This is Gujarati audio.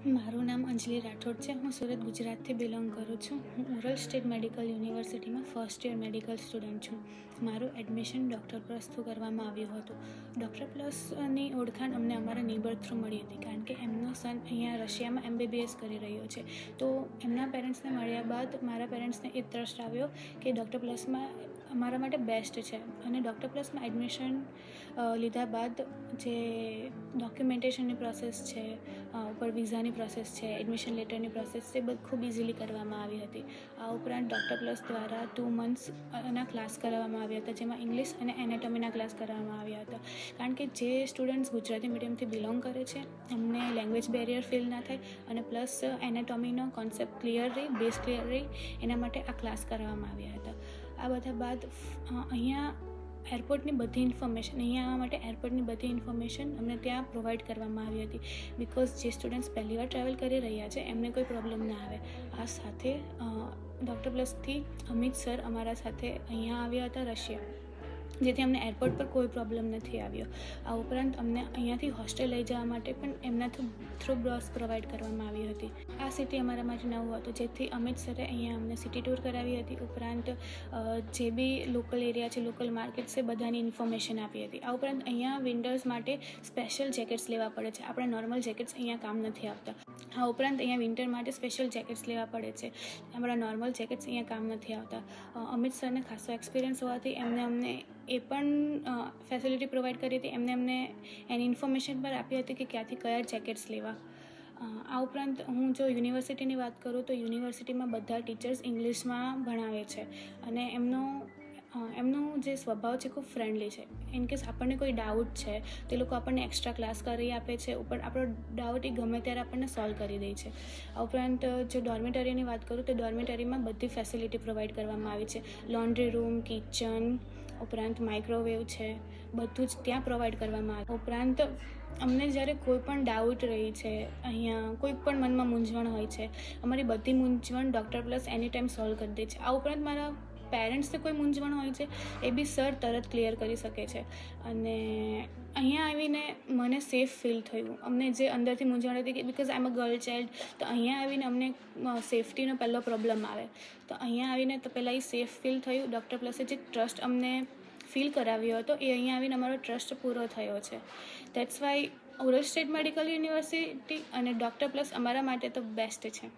મારું નામ અંજલિ રાઠોડ છે. હું સુરત ગુજરાતથી બિલોંગ કરું છું. હું ઓરલ સ્ટેટ મેડિકલ યુનિવર્સિટીમાં ફર્સ્ટ યર મેડિકલ સ્ટુડન્ટ છું. મારું એડમિશન ડૉક્ટર પ્લસ થ્રુ કરવામાં આવ્યું હતું. ડૉક્ટર પ્લસની ઓળખાણ અમને અમારા નેબર થ્રુ મળી હતી, કારણ કે એમનો સન અહીંયા રશિયામાં MBBS કરી રહ્યો છે. તો એમના પેરેન્ટ્સને મળ્યા બાદ મારા પેરેન્ટ્સને એ ટ્રસ્ટ આવ્યો કે ડૉક્ટર પ્લસમાં અમારા માટે બેસ્ટ છે. અને ડૉક્ટર પ્લસમાં એડમિશન લીધા બાદ જે ડોક્યુમેન્ટેશનની પ્રોસેસ છે, ઉપર વિઝાની પ્રોસેસ છે, એડમિશન લેટરની પ્રોસેસ છે, બધી ખૂબ ઇઝીલી કરવામાં આવી હતી. આ ઉપરાંત ડૉક્ટર પ્લસ દ્વારા 2 મંથ્સના ક્લાસ કરાવવામાં આવ્યા હતા, જેમાં ઇંગ્લિશ અને એનાટોમીના ક્લાસ કરાવવામાં આવ્યા હતા. કારણ કે જે સ્ટુડન્ટ્સ ગુજરાતી મીડિયમથી બિલોંગ કરે છે એમને લેંગ્વેજ બેરિયર ફીલ ના થાય, અને પ્લસ એનાટોમીનો કોન્સેપ્ટ ક્લિયર રહી, બેઝ ક્લિયર રહી, એના માટે આ ક્લાસ કરાવવામાં આવ્યા હતા. આ બધા બાદ અહીંયા એરપોર્ટની બધી ઇન્ફોર્મેશન અમને ત્યાં પ્રોવાઈડ કરવામાં આવી હતી, બિકોઝ જે સ્ટુડન્ટ્સ પહેલી વાર ટ્રાવેલ કરી રહ્યા છે એમને કોઈ પ્રોબ્લેમ ના આવે. આ સાથે ડૉક્ટર પ્લસથી અમિત સર અમારા સાથે અહીંયા આવ્યા હતા રશિયા, જેથી અમને એરપોર્ટ પર કોઈ પ્રોબ્લેમ નથી આવ્યો. આ ઉપરાંત અમને અહીંયાથી હોસ્ટેલ લઈ જવા માટે પણ એમના થ્રુ બસ પ્રોવાઈડ કરવામાં આવી હતી. આ સિટી અમારા માટે નવું હતું, જેથી અમિત સરે અહીંયા અમને સિટી ટૂર કરાવી હતી. ઉપરાંત જે બી લોકલ એરિયા છે, લોકલ માર્કેટ છે, બધાની ઇન્ફોર્મેશન આપી હતી. આ ઉપરાંત અહીંયા વિન્ટર્સ માટે સ્પેશિયલ જેકેટ્સ લેવા પડે છે. આપણા નોર્મલ જેકેટ્સ અહીંયા કામ નથી આવતા. આ ઉપરાંત અહીંયા વિન્ટર માટે સ્પેશિયલ જેકેટ્સ લેવા પડે છે. આપણા નોર્મલ જેકેટ્સ અહીંયા કામ નથી આવતા. અમિત સરને ખાસો એક્સપિરિયન્સ હોવાથી અમને એ પણ ફેસિલિટી પ્રોવાઈડ કરી હતી. અમને એની ઇન્ફોર્મેશન પર આપી હતી કે ક્યાંથી કયા જેકેટ્સ લેવા. આ ઉપરાંત હું જો યુનિવર્સિટીની વાત કરું તો યુનિવર્સિટીમાં બધા ટીચર્સ ઇંગ્લિશમાં ભણાવે છે, અને એમનો જે સ્વભાવ છે ખૂબ ફ્રેન્ડલી છે. ઇનકેસ આપણને કોઈ ડાઉટ છે તે લોકો આપણને એક્સ્ટ્રા ક્લાસ કરી આપે છે. ઉપર આપણો ડાઉટ એ ગમે ત્યારે આપણને સોલ્વ કરી દે છે. આ ઉપરાંત જો ડોર્મેટરીની વાત કરું તો ડોર્મેટરીમાં બધી ફેસિલિટી પ્રોવાઈડ કરવામાં આવી છે. લોન્ડ્રી રૂમ, કિચન, ઉપરાંત માઇક્રોવેવ છે, બધું જ ત્યાં પ્રોવાઈડ કરવામાં આવે. ઉપરાંત અમને જ્યારે કોઈ પણ ડાઉટ રહી છે, અહીંયા કોઈ પણ મનમાં મૂંઝવણ હોય છે, અમારી બધી મૂંઝવણ ડૉક્ટર પ્લસ એની ટાઈમ સોલ્વ કરી દે છે. આ ઉપરાંત મારા પેરેન્ટ્સને કોઈ મૂંઝવણ હોય છે એ બી સર તરત ક્લિયર કરી શકે છે. અને અહીંયા આવીને મને સેફ ફીલ થયું. અમને જે અંદરથી મૂંઝવણ હતી કે because I am a girl child, તો અહીંયા આવીને અમને સેફટીનો પહેલો પ્રોબ્લેમ આવે. તો અહીંયા આવીને તો પહેલાં એ સેફ ફીલ થયું. ડૉક્ટર પ્લસે જે ટ્રસ્ટ અમને ફીલ કરાવ્યો હતો એ અહીંયા આવીને અમારો ટ્રસ્ટ પૂરો થયો છે. That's why oral state medical university અને ડૉક્ટર પ્લસ અમારા માટે તો બેસ્ટ છે.